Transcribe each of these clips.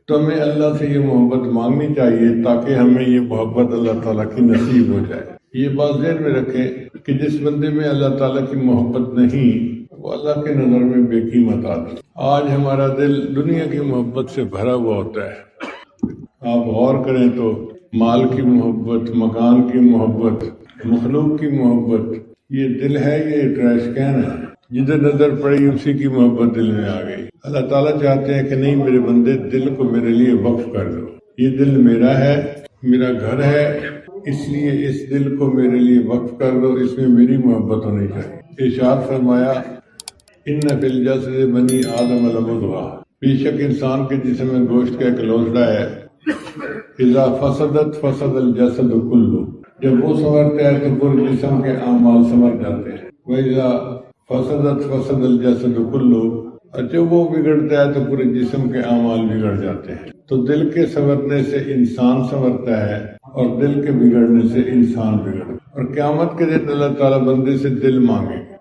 تو ہمیں اللہ سے یہ محبت مانگنی چاہیے تاکہ ہمیں یہ محبت اللہ تعالیٰ کی نصیب ہو جائے۔ یہ بات ذہن میں رکھیں کہ جس بندے میں اللہ تعالیٰ کی محبت نہیں وہ اللہ کے نظر میں بے قیمت آدمی۔ آج ہمارا دل دنیا کی محبت سے بھرا ہوا ہوتا ہے۔ آپ غور کریں تو مال کی محبت، مکان کی محبت، مخلوق کی محبت، یہ دل ہے، یہ ٹریش کین ہے، جدھر نظر پڑی اسی کی محبت دل میں آ گئی۔ اللہ تعالیٰ چاہتے ہیں کہ نہیں میرے بندے دل کو میرے لیے وقف کر دو، یہ دل میرا ہے، میرا گھر ہے، اس لیے اس دل کو میرے لیے وقف کر دو، اس میں میری محبت ہونی چاہیے۔ ارشاد فرمایا ان فی الجسد بنی آدم لمضغہ، بے شک انسان کے جسم میں گوشت کا ایک لوثڑا ہے، اذا فسدت فسد الجسد کلہ، جب وہ سنورتا ہے تو پورے جسم کے اعمال سنور جاتے ہیں، وَإِذَا فسدت فسد الجسد کلہ، اور جب وہ بگڑتا ہے تو پورے جسم کے اعمال بگڑ جاتے ہیں۔ تو دل کے سنورنے سے انسان سنورتا ہے اور دل کے بگڑنے سے انسان بگڑتا ہے۔ اور قیامت کے دن اللہ تعالیٰ بندے سے دل مانگے گے۔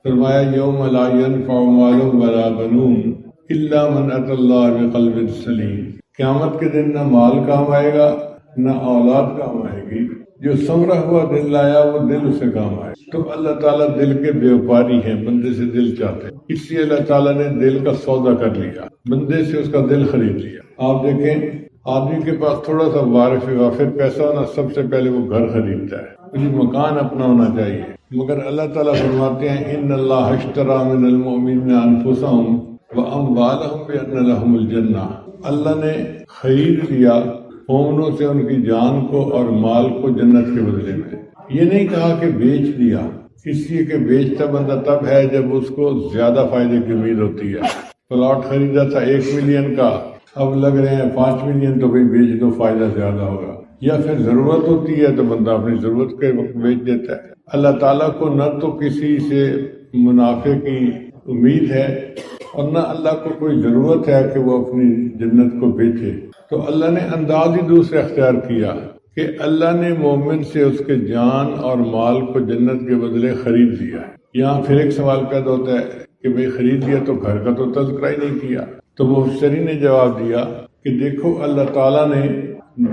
فرمایا یوم لا ينفع مال ولا بنون الا من اتى اللہ بقلب سلیم، قیامت کے دن نہ مال کام آئے گا نہ اولاد کام آئے گی، جو سنورا ہوا دل لایا وہ دل اسے کام آئے۔ تو اللہ تعالیٰ دل کے بیوپاری ہیں، بندے سے دل چاہتے ہیں، اس لیے اللہ تعالیٰ نے دل کا سودا کر لیا، بندے سے اس کا دل خرید لیا۔ آپ دیکھیں آدمی کے پاس تھوڑا سا وارث غافر پیسہ ہونا، سب سے پہلے وہ گھر خریدتا ہے، مجھے مکان اپنا ہونا چاہیے، مگر اللہ تعالیٰ فرماتے ہیں ان اللہ اشتری من المؤمنین انفسهم واموالهم بان لهم الجنہ، اللہ نے خرید لیا مومنوں سے ان کی جان کو اور مال کو جنت کے بدلے میں۔ یہ نہیں کہا کہ بیچ دیا، اس لیے کہ بیچتا بندہ تب ہے جب اس کو زیادہ فائدے کی امید ہوتی ہے۔ پلاٹ خریدا تھا 1 ملین کا، اب لگ رہے ہیں 5 ملین، تو بھئی بیچ دو فائدہ زیادہ ہوگا، یا پھر ضرورت ہوتی ہے تو بندہ اپنی ضرورت کے وقت بیچ دیتا ہے۔ اللہ تعالیٰ کو نہ تو کسی سے منافع کی امید ہے اور نہ اللہ کو کوئی ضرورت ہے کہ وہ اپنی جنت کو بیچے، تو اللہ نے انداز ہی دوسرا اختیار کیا کہ اللہ نے مومن سے اس کے جان اور مال کو جنت کے بدلے خرید لیا۔ یہاں پھر ایک سوال پیدا ہوتا ہے کہ بھئی خرید لیا تو گھر کا تو تذکرہ ہی نہیں کیا، تو مفسرین نے جواب دیا کہ دیکھو اللہ تعالیٰ نے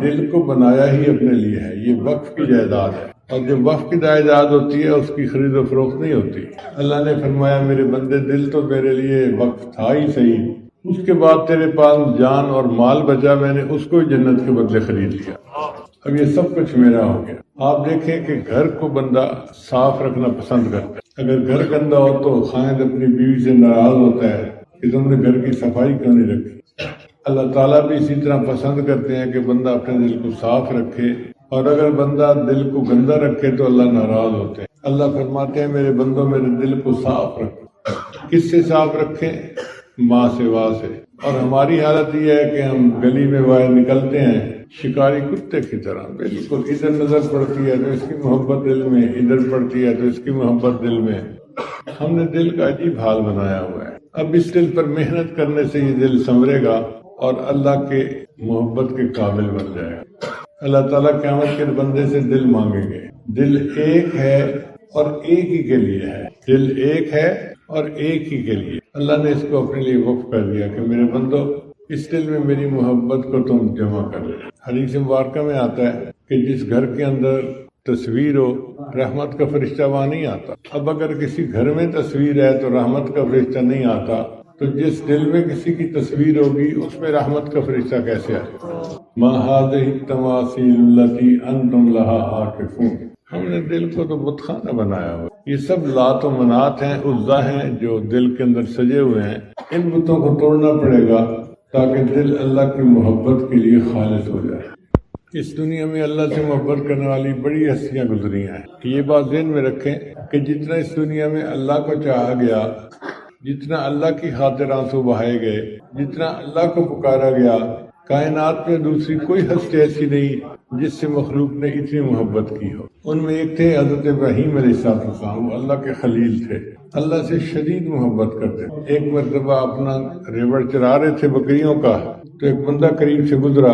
دل کو بنایا ہی اپنے لیے ہے، یہ وقف کی جائیداد ہے، اور جب وقف کی جائیداد ہوتی ہے اس کی خرید و فروخت نہیں ہوتی۔ اللہ نے فرمایا میرے بندے دل تو میرے لیے وقف تھا ہی صحیح، اس کے بعد تیرے پاس جان اور مال بچا، میں نے اس کو جنت کے بدلے خرید لیا، اب یہ سب کچھ میرا ہو گیا۔ آپ دیکھیں کہ گھر کو بندہ صاف رکھنا پسند کرتا ہے، اگر گھر گندا ہو تو خاوند اپنی بیوی سے ناراض ہوتا ہے کہ تم نے گھر کی صفائی کیوں نہیں رکھی۔ اللہ تعالیٰ بھی اسی طرح پسند کرتے ہیں کہ بندہ اپنے دل کو صاف رکھے، اور اگر بندہ دل کو گندا رکھے تو اللہ ناراض ہوتے ہیں۔ اللہ فرماتے ہیں میرے بندوں میرے دل کو صاف رکھو۔ کس سے صاف رکھیں؟ ماں سے، واہ سے۔ اور ہماری حالت یہ ہے کہ ہم گلی میں باہر نکلتے ہیں شکاری کتے کی طرح، بالکل ادھر نظر پڑتی ہے تو اس کی محبت دل میں، ادھر پڑتی ہے تو اس کی محبت دل میں۔ ہم نے دل کا عجیب حال بنایا ہوا ہے۔ اب اس دل پر محنت کرنے سے یہ دل سنورے گا اور اللہ کے محبت کے قابل بن جائے گا۔ اللہ تعالیٰ قیامت کے بندے سے دل مانگیں گے۔ دل ایک ہے اور ایک ہی کے لیے ہے، دل ایک ہے اور ایک ہی کے لیے۔ اللہ نے اس کو اپنے لیے وقف کر دیا کہ میرے بندو اس دل میں میری محبت کو تم جمع کر لے۔ حدیث مبارکہ میں آتا ہے کہ جس گھر کے اندر تصویر ہو رحمت کا فرشتہ وہاں نہیں آتا۔ اب اگر کسی گھر میں تصویر ہے تو رحمت کا فرشتہ نہیں آتا، تو جس دل میں کسی کی تصویر ہوگی اس میں رحمت کا فرشتہ کیسے آئے؟ ما هذه التماثيل التي انتم لها عاکفون، ہم نے دل کو تو بت خانہ بنایا ہوا۔ یہ سب لات و منات ہیں، عزا ہیں جو دل کے اندر سجے ہوئے ہیں۔ ان بتوں کو توڑنا پڑے گا تاکہ دل اللہ کی محبت کے لیے خالص ہو جائے۔ اس دنیا میں اللہ سے محبت کرنے والی بڑی ہستیاں گزری ہیں، یہ بات ذہن میں رکھیں کہ جتنا اس دنیا میں اللہ کو چاہا گیا، جتنا اللہ کی خاطر آنسو بہائے گئے، جتنا اللہ کو پکارا گیا، کائنات میں دوسری کوئی ہستی ایسی نہیں جس سے مخلوق نے اتنی محبت کی ہو۔ ان میں ایک تھے حضرت ابراہیم علیہ السلام، وہ اللہ کے خلیل تھے، اللہ سے شدید محبت کرتے تھے۔ ایک مرتبہ اپنا ریوڑ چرا رہے تھے بکریوں کا، تو ایک بندہ قریب سے گزرا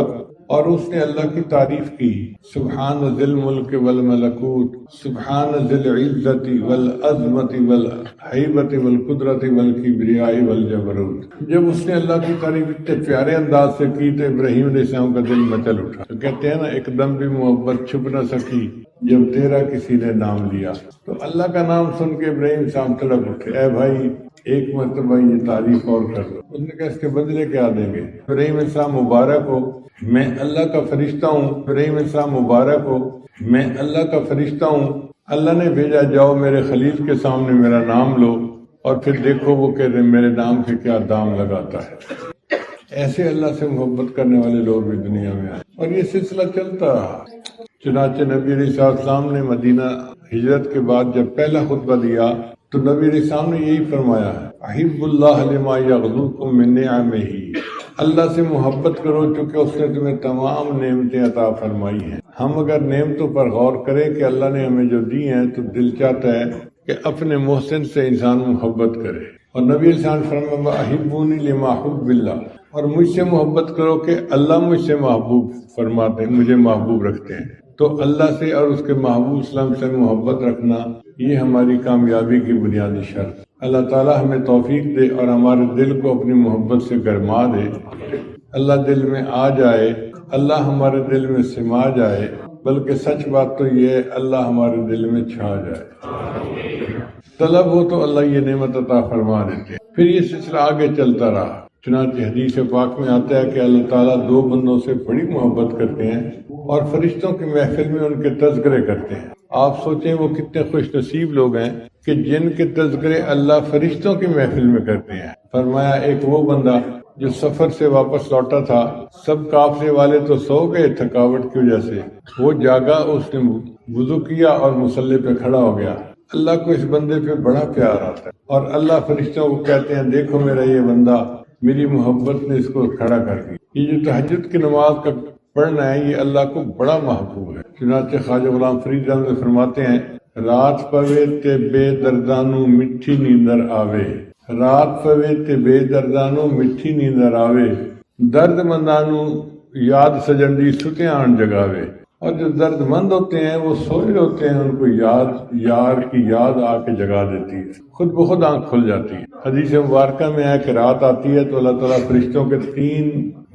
اور اس نے اللہ کی تعریف کی، سبحان ذی الملک والملکوت، سبحان ذی العزت والعظمت والہیبت والقدرت والکبریاء والجبروت۔ جب اس نے اللہ کی تعریف اتنے پیارے انداز سے کی تو ابراہیم علیہ السلام کا دل مچل اٹھا۔ تو کہتے ہیں نا، ایک دم بھی محبت چھپ نہ سکی جب تیرا کسی نے نام لیا۔ تو اللہ کا نام سن کے ابراہیم صاحب تڑپ اٹھے، اے بھائی ایک مرتبہ یہ تعریف اور کر دو۔ اس نے کہا اس کے بدلے کیا دیں گے؟ ابراہیم السلام مبارک ہو، میں اللہ کا فرشتہ ہوں۔ ابراہیم السلام مبارک ہو، میں اللہ کا فرشتہ ہوں، اللہ نے بھیجا، جاؤ میرے خلیل کے سامنے میرا نام لو اور پھر دیکھو وہ کہ میرے نام سے کیا دام لگاتا ہے۔ ایسے اللہ سے محبت کرنے والے لوگ بھی دنیا میں آئے اور یہ سلسلہ چلتا رہا۔ چنانچہ نبی علیہ السلام نے مدینہ ہجرت کے بعد جب پہلا خطبہ دیا تو نبی علیہ السلام نے یہی فرمایا ہے، احب اللہ لما یغدوکم من نعمہ، اللہ سے محبت کرو چونکہ اس نے تمہیں تمام نعمتیں عطا فرمائی ہیں۔ ہم اگر نعمتوں پر غور کریں کہ اللہ نے ہمیں جو دی ہیں تو دل چاہتا ہے کہ اپنے محسن سے انسان محبت کرے، اور نبی علیہ السلام فرمایا احبونی لما احب اللہ، اور مجھ سے محبت کرو کہ اللہ مجھ سے محبوب فرماتے ہیں، مجھے محبوب رکھتے ہیں۔ تو اللہ سے اور اس کے محبوب اسلام سے محبت رکھنا یہ ہماری کامیابی کی بنیادی شرط۔ اللہ تعالی ہمیں توفیق دے اور ہمارے دل کو اپنی محبت سے گرما دے، اللہ دل میں آ جائے، اللہ ہمارے دل میں سما جائے، بلکہ سچ بات تو یہ ہے اللہ ہمارے دل میں چھا جائے۔ طلب ہو تو اللہ یہ نعمت عطا فرما دیتے ہیں۔ پھر یہ سلسلہ آگے چلتا رہا، چنانچہ حدیث پاک میں آتا ہے کہ اللہ تعالیٰ دو بندوں سے بڑی محبت کرتے ہیں اور فرشتوں کی محفل میں ان کے تذکرے کرتے ہیں۔ آپ سوچیں وہ کتنے خوش نصیب لوگ ہیں کہ جن کے تذکرے اللہ فرشتوں کی محفل میں کرتے ہیں۔ فرمایا ایک وہ بندہ جو سفر سے واپس لوٹا تھا، سب قافلے والے تو سو گئے تھکاوٹ کی وجہ سے، وہ جاگا، اس نے وضو کیا اور مصلی پہ کھڑا ہو گیا۔ اللہ کو اس بندے پہ بڑا پیار آتا ہے اور اللہ فرشتوں کو کہتے ہیں دیکھو میرا یہ بندہ، میری محبت نے اس کو کھڑا کر دی۔ یہ جو تہجد کی نماز کا پڑھنا ہے یہ اللہ کو بڑا محبوب ہے۔ چنانچہ خواجہ غلام فرید احمد فرماتے ہیں، رات پوے تے بے دردانو مٹھی نیندر آوے، رات پوے تے بے دردانو مٹھی نیندر آوے، درد مندانو یاد سجندی ستے آن جگاوے۔ اور جو درد مند ہوتے ہیں وہ سوئے ہوتے ہیں، ان کو یار کی یاد آ کے جگا دیتی ہے، خود بخود آنکھ کھل جاتی ہے۔ حدیث مبارکہ میں ہے کہ رات آتی ہے تو اللہ تعالیٰ فرشتوں کے 3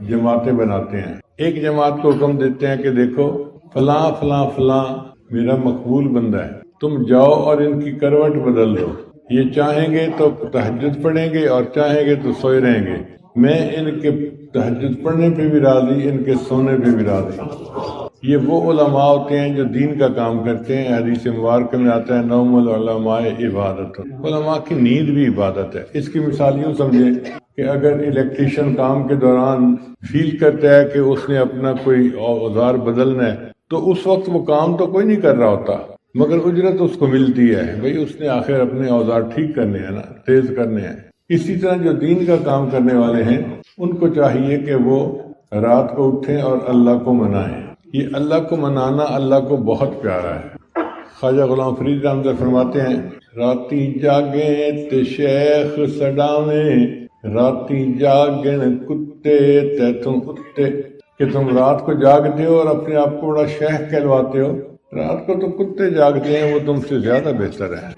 جماعتیں بناتے ہیں۔ ایک جماعت کو حکم دیتے ہیں کہ دیکھو فلاں فلاں فلاں میرا مقبول بندہ ہے، تم جاؤ اور ان کی کروٹ بدل دو، یہ چاہیں گے تو تہجد پڑھیں گے اور چاہیں گے تو سوئے رہیں گے، میں ان کے تہجد پڑھنے پہ بھی راضی، ان کے سونے پہ بھی راضی۔ یہ وہ علماء ہوتے ہیں جو دین کا کام کرتے ہیں۔ حدیث مبارک میں آتا ہے نوم العلماء عبادت، علماء کی نیند بھی عبادت ہے۔ اس کی مثال یوں سمجھیں کہ اگر الیکٹریشین کام کے دوران فیل کرتا ہے کہ اس نے اپنا کوئی اوزار بدلنا ہے تو اس وقت وہ کام تو کوئی نہیں کر رہا ہوتا مگر اجرت اس کو ملتی ہے، بھئی اس نے آخر اپنے اوزار ٹھیک کرنے ہیں نا، تیز کرنے ہیں۔ اسی طرح جو دین کا کام کرنے والے ہیں ان کو چاہیے کہ وہ رات کو اٹھیں اور اللہ کو منائیں۔ یہ اللہ کو منانا اللہ کو بہت پیارا ہے۔ خواجہ غلام فرید احمد فرماتے ہیں، راتی جاگیں تے شیخ سڈاویں، راتی جاگن کتے تیتوں اتے، کہ تم رات کو جاگتے ہو اور اپنے آپ کو بڑا شیخ کہلواتے ہو، رات کو تو کتے جاگتے ہیں، وہ تم سے زیادہ بہتر ہے۔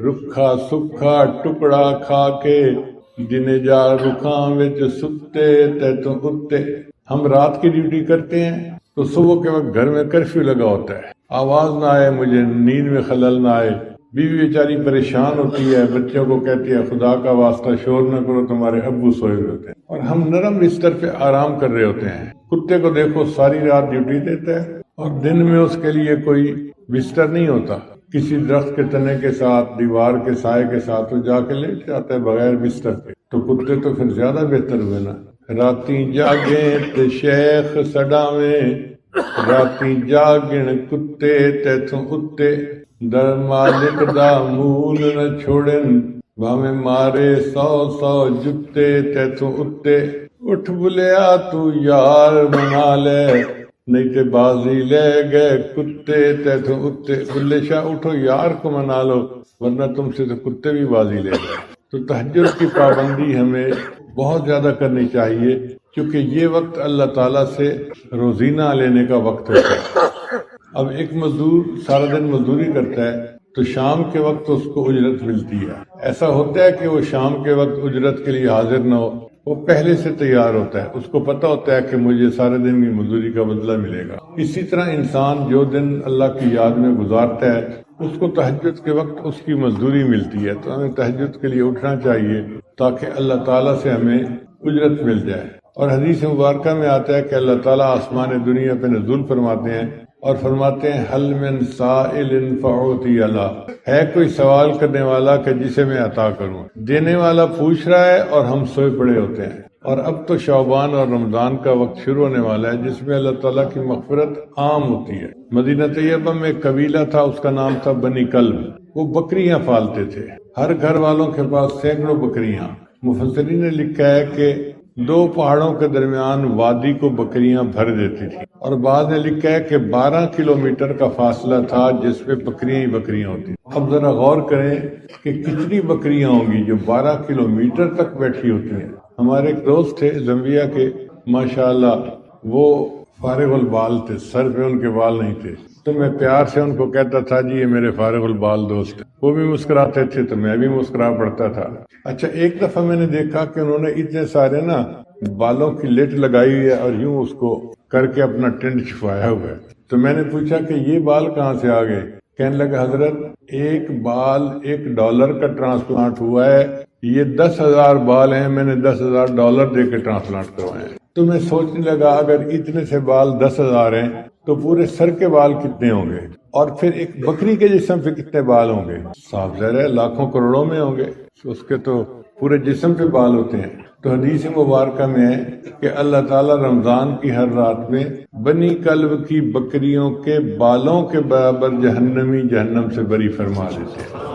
رکھا سکھا ٹکڑا کھا کے دن جا رکھاں وچ ستے تیتوں اتے۔ ہم رات کی ڈیوٹی کرتے ہیں تو صبح کے وقت گھر میں کرفیو لگا ہوتا ہے، آواز نہ آئے، مجھے نیند میں خلل نہ آئے، بیوی بیچاری پریشان ہوتی ہے، بچوں کو کہتی ہے خدا کا واسطہ شور نہ کرو، تمہارے ابو سوئے ہوئے ہوتے ہیں اور ہم نرم بستر پہ آرام کر رہے ہوتے ہیں۔ کتے کو دیکھو ساری رات ڈیوٹی دیتا ہے اور دن میں اس کے لیے کوئی بستر نہیں ہوتا، کسی درخت کے تنے کے ساتھ، دیوار کے سائے کے ساتھ وہ جا کے لیٹ جاتا ہے بغیر بستر کے۔ تو کتے تو پھر زیادہ بہتر ہوئے نا۔ راتی جاگیں تے شیخ سڈاویں، راتی جاگن کتے تیتھوں اتے، در مالک دا مول نہ چھوڑن، بھاویں مارے 100 جتے تیتھوں اتے۔ اٹھ بلیا تو یار منا لے، نہیں تے بازی لے گئے کتے تیتھوں اتے۔ بلے شاہ اٹھو یار کو منا لو ورنہ تم سے تو کتے بھی بازی لے گئے۔ تو تہجد کی پابندی ہمیں بہت زیادہ کرنی چاہیے کیونکہ یہ وقت اللہ تعالیٰ سے روزینہ لینے کا وقت ہوتا ہے۔ اب ایک مزدور سارا دن مزدوری کرتا ہے تو شام کے وقت اس کو اجرت ملتی ہے۔ ایسا ہوتا ہے کہ وہ شام کے وقت اجرت کے لیے حاضر نہ ہو، وہ پہلے سے تیار ہوتا ہے، اس کو پتہ ہوتا ہے کہ مجھے سارے دن کی مزدوری کا بدلہ ملے گا۔ اسی طرح انسان جو دن اللہ کی یاد میں گزارتا ہے اس کو تہجد کے وقت اس کی مزدوری ملتی ہے، تو ہمیں تہجد کے لیے اٹھنا چاہیے تاکہ اللہ تعالیٰ سے ہمیں اجرت مل جائے۔ اور حدیث مبارکہ میں آتا ہے کہ اللہ تعالیٰ آسمان دنیا پہ نزول فرماتے ہیں اور فرماتے ہیں حل من سائل فاعطی له، ہے کوئی سوال کرنے والا کہ جسے میں عطا کروں۔ دینے والا پوچھ رہا ہے اور ہم سوئے پڑے ہوتے ہیں۔ اور اب تو شعبان اور رمضان کا وقت شروع ہونے والا ہے جس میں اللہ تعالیٰ کی مغفرت عام ہوتی ہے۔ مدینہ طیبہ میں ایک قبیلہ تھا، اس کا نام تھا بنی کلب۔ وہ بکریاں پالتے تھے، ہر گھر والوں کے پاس سینکڑوں بکریاں۔ مفسرین نے لکھا ہے کہ 2 پہاڑوں کے درمیان وادی کو بکریاں بھر دیتی تھی، اور بعض نے لکھا ہے کہ 12 کلومیٹر کا فاصلہ تھا جس میں بکریاں ہی بکریاں ہوتی۔ اب ذرا غور کریں کہ کتنی بکریاں ہوں گی جو 12 کلومیٹر تک بیٹھی ہوتی ہیں۔ ہمارے ایک دوست تھے زمبیا کے، ماشاءاللہ وہ فارغ البال تھے، سر پہ ان کے بال نہیں تھے، تو میں پیار سے ان کو کہتا تھا جی یہ میرے فارغ البال دوست ہیں۔ وہ بھی مسکراتے تھے تو میں بھی مسکرا پڑتا تھا۔ اچھا، ایک دفعہ میں نے دیکھا کہ انہوں نے اتنے سارے بالوں کی لٹ لگائی ہوئی ہے اور یوں اس کو کر کے اپنا ٹینٹ چھپایا ہوا ہے۔ تو میں نے پوچھا کہ یہ بال کہاں سے آ گئے؟ کہنے لگا حضرت ایک بال $1 کا ٹرانسپلانٹ ہوا ہے، یہ 10,000 بال ہیں، میں نے $10,000 دے کے ٹرانسپلانٹ کروائے ہیں۔ تو میں سوچنے لگا اگر اتنے سے بال 10,000 ہیں تو پورے سر کے بال کتنے ہوں گے، اور پھر ایک بکری کے جسم پہ کتنے بال ہوں گے؟ صاف ظاہر ہے لاکھوں کروڑوں میں ہوں گے، اس کے تو پورے جسم پہ بال ہوتے ہیں۔ تو حدیث مبارکہ میں ہے کہ اللہ تعالیٰ رمضان کی ہر رات میں بنی کلب کی بکریوں کے بالوں کے برابر جہنمی جہنم سے بری فرما دیتے ہیں۔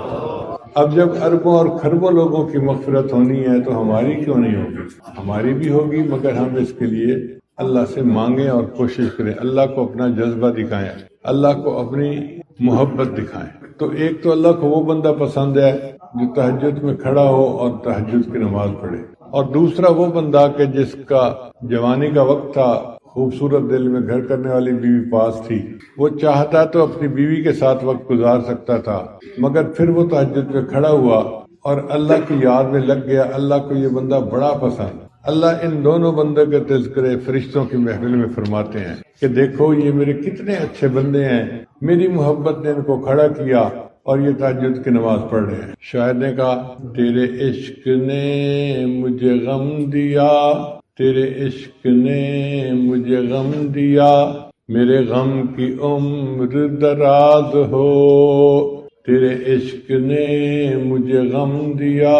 اب جب اربوں اور کھربوں لوگوں کی مغفرت ہونی ہے تو ہماری کیوں نہیں ہوگی؟ ہماری بھی ہوگی، مگر ہم اس کے لیے اللہ سے مانگیں اور کوشش کریں، اللہ کو اپنا جذبہ دکھائیں، اللہ کو اپنی محبت دکھائیں۔ تو ایک تو اللہ کو وہ بندہ پسند ہے جو تہجد میں کھڑا ہو اور تہجد کی نماز پڑھے، اور دوسرا وہ بندہ کہ جس کا جوانی کا وقت تھا، خوبصورت دل میں گھر کرنے والی بیوی پاس تھی، وہ چاہتا تو اپنی بیوی کے ساتھ وقت گزار سکتا تھا، مگر پھر وہ تہجد میں کھڑا ہوا اور اللہ کی یاد میں لگ گیا۔ اللہ کو یہ بندہ بڑا پسند۔ اللہ ان دونوں بندوں کے تذکرے فرشتوں کی محفل میں فرماتے ہیں کہ دیکھو یہ میرے کتنے اچھے بندے ہیں، میری محبت نے ان کو کھڑا کیا اور یہ تہجد کی نماز پڑھ رہے ہیں۔ شاعر نے کہا تیرے عشق نے مجھے غم دیا، تیرے عشق نے مجھے غم دیا، میرے غم کی عمر دراز ہو، تیرے عشق نے مجھے غم دیا،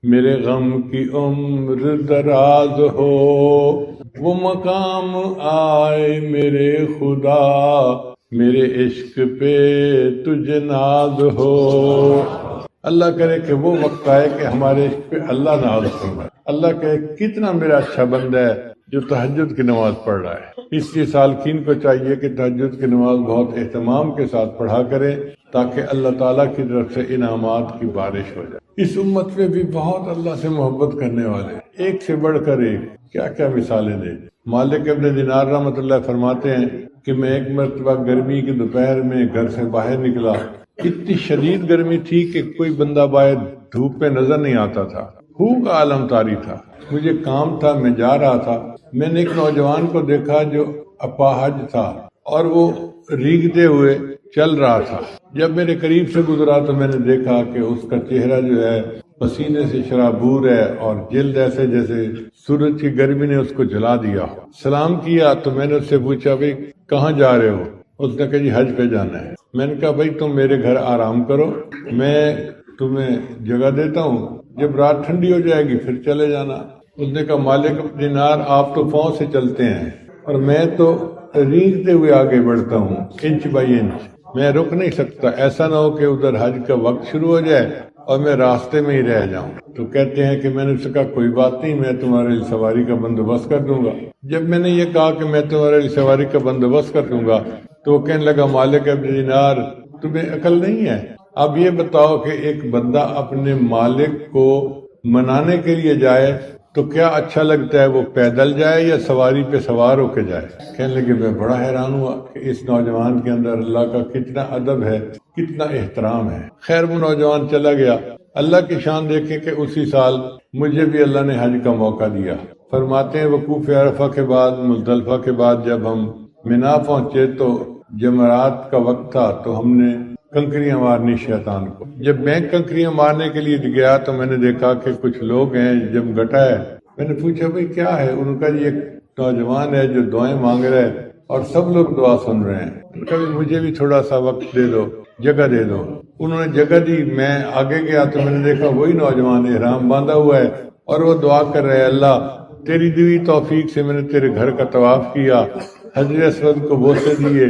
میرے غم کی عمر دراز ہو، وہ مقام آئے میرے خدا، میرے عشق پہ تجھ ناز ہو۔ اللہ کرے کہ وہ وقت آئے کہ ہمارے عشق پہ اللہ ناز فرمائے، اللہ کہے کتنا میرا اچھا بندہ ہے جو تہجد کی نماز پڑھ رہا ہے۔ اس لیے سالکین کو چاہیے کہ تہجد کی نماز بہت اہتمام کے ساتھ پڑھا کرے تاکہ اللہ تعالیٰ کی طرف سے انعامات کی بارش ہو جائے۔ اس امت میں بھی بہت اللہ سے محبت کرنے والے، ایک سے بڑھ کر ایک، کیا کیا مثالیں دیں۔ مالک ابن دینار رحمۃ اللہ فرماتے ہیں کہ میں ایک مرتبہ گرمی کی دوپہر میں گھر سے باہر نکلا، اتنی شدید گرمی تھی کہ کوئی بندہ باہر دھوپ میں نظر نہیں آتا تھا، خوب عالم طاری تھا۔ مجھے کام تھا، میں جا رہا تھا، میں نے ایک نوجوان کو دیکھا جو اپاہج تھا اور وہ ریگتے ہوئے چل رہا تھا۔ جب میرے قریب سے گزرا تو میں نے دیکھا کہ اس کا چہرہ جو ہے پسینے سے شرابور ہے اور جلد ایسے جیسے سورج کی گرمی نے اس کو جلا دیا ہو۔ سلام کیا تو میں نے اس سے پوچھا بھئی کہاں جا رہے ہو؟ اس نے کہا جی حج پہ جانا ہے۔ میں نے کہا بھائی تم میرے گھر آرام کرو، میں تمہیں جگہ دیتا ہوں، جب رات ٹھنڈی ہو جائے گی پھر چلے جانا۔ اس نے کہا مالک دینار آپ تو پاؤں سے چلتے ہیں اور میں تو ریگتے ہوئے آگے بڑھتا ہوں انچ بائی انچ، میں رک نہیں سکتا، ایسا نہ ہو کہ ادھر حج کا وقت شروع ہو جائے اور میں راستے میں ہی رہ جاؤں۔ تو کہتے ہیں کہ میں نے اس سے کہا کوئی بات نہیں، میں تمہارے لیے سواری کا بندوبست کر دوں گا۔ جب میں نے یہ کہا کہ میں تمہارے لیے سواری کا بندوبست کر دوں گا تو وہ کہنے لگا مالک ابن دینار تمہیں عقل نہیں ہے؟ اب یہ بتاؤ کہ ایک بندہ اپنے مالک کو منانے کے لیے جائے تو کیا اچھا لگتا ہے وہ پیدل جائے یا سواری پہ سوار ہو کے جائے؟ کہنے لگے میں بڑا حیران ہوا کہ اس نوجوان کے اندر اللہ کا کتنا ادب ہے، کتنا احترام ہے۔ خیر وہ نوجوان چلا گیا۔ اللہ کی شان دیکھیں کہ اسی سال مجھے بھی اللہ نے حج کا موقع دیا۔ فرماتے ہیں وقوف عرفہ کے بعد، مزدلفہ کے بعد جب ہم منا پہنچے تو جمعرات کا وقت تھا، تو ہم نے کنکریاں مارنی شیطان کو۔ جب میں کنکریاں مارنے کے لیے گیا تو میں نے دیکھا کہ کچھ لوگ ہیں، جب گٹا ہے۔ میں نے پوچھا بھئی کیا ہے؟ انہوں نے کہا یہ ایک نوجوان ہے جو دعائیں مانگ رہا ہے اور سب لوگ دعا سن رہے ہیں، کبھی مجھے بھی تھوڑا سا وقت دے دو، جگہ دے دو۔ انہوں نے جگہ دی۔ میں آگے گیا تو میں نے دیکھا وہی نوجوان احرام باندھا ہوا ہے اور وہ دعا کر رہے ہیں، اللہ تیری دی توفیق سے میں نے تیرے گھر کا طواف کیا، حجر اسود کو بوسے دیے،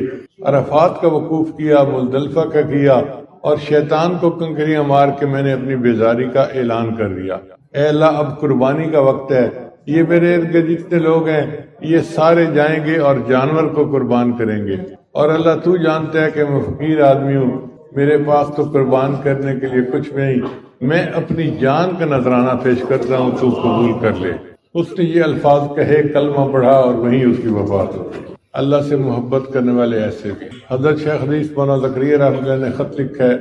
عرفات کا وقوف کیا، مزدلفہ کا کیا، اور شیطان کو کنکریاں مار کے میں نے اپنی بیزاری کا اعلان کر دیا۔ اے اللہ اب قربانی کا وقت ہے، یہ میرے ارد گرد جتنے لوگ ہیں یہ سارے جائیں گے اور جانور کو قربان کریں گے، اور اللہ تو جانتا ہے کہ میں فقیر آدمی ہوں، میرے پاس تو قربان کرنے کے لیے کچھ نہیں، میں اپنی جان کا نذرانہ پیش کرتا ہوں، تو قبول کر لے۔ اس نے یہ الفاظ کہے، کلمہ پڑھا، اور وہیں اس کی وفات ہو گئی۔ اللہ سے محبت کرنے والے ایسے بھی۔ حضرت شیخ حدیث مولانا زکریا رحمۃ اللہ نے خط لکھا ہے،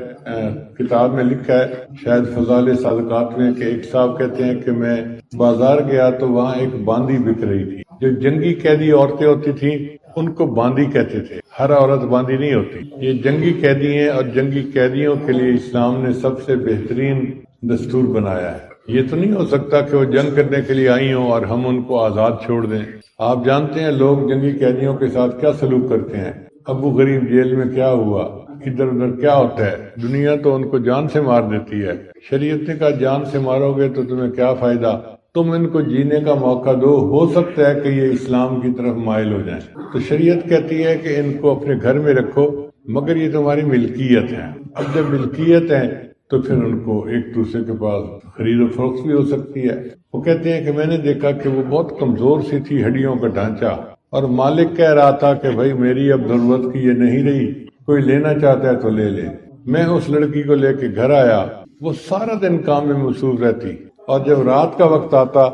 کتاب میں لکھا ہے، شاید فضائل صادقات میں، کہ ایک صاحب کہتے ہیں کہ میں بازار گیا تو وہاں ایک باندی بک رہی تھی۔ جو جنگی قیدی عورتیں ہوتی تھیں ان کو باندی کہتے تھے، ہر عورت باندی نہیں ہوتی۔ یہ جنگی قیدی ہیں اور جنگی قیدیوں کے لیے اسلام نے سب سے بہترین دستور بنایا ہے۔ یہ تو نہیں ہو سکتا کہ وہ جنگ کرنے کے لیے آئی ہوں اور ہم ان کو آزاد چھوڑ دیں۔ آپ جانتے ہیں لوگ جنگی قیدیوں کے ساتھ کیا سلوک کرتے ہیں۔ ابو غریب جیل میں کیا ہوا، ادھر ادھر کیا ہوتا ہے، دنیا تو ان کو جان سے مار دیتی ہے۔ شریعت نے کہا جان سے مارو گے تو تمہیں کیا فائدہ، تم ان کو جینے کا موقع دو، ہو سکتا ہے کہ یہ اسلام کی طرف مائل ہو جائیں۔ تو شریعت کہتی ہے کہ ان کو اپنے گھر میں رکھو، مگر یہ تمہاری ملکیت ہے۔ اب جب ملکیت ہے تو پھر ان کو ایک دوسرے کے پاس خرید و فروخت بھی ہو سکتی ہے۔ وہ کہتے ہیں کہ میں نے دیکھا کہ وہ بہت کمزور سی تھی، ہڈیوں کا ڈھانچہ، اور مالک کہہ رہا تھا کہ بھائی میری اب ضرورت کی یہ نہیں رہی، کوئی لینا چاہتا ہے تو لے لے۔ میں اس لڑکی کو لے کے گھر آیا، وہ سارا دن کام میں مصروف رہتی، اور جب رات کا وقت آتا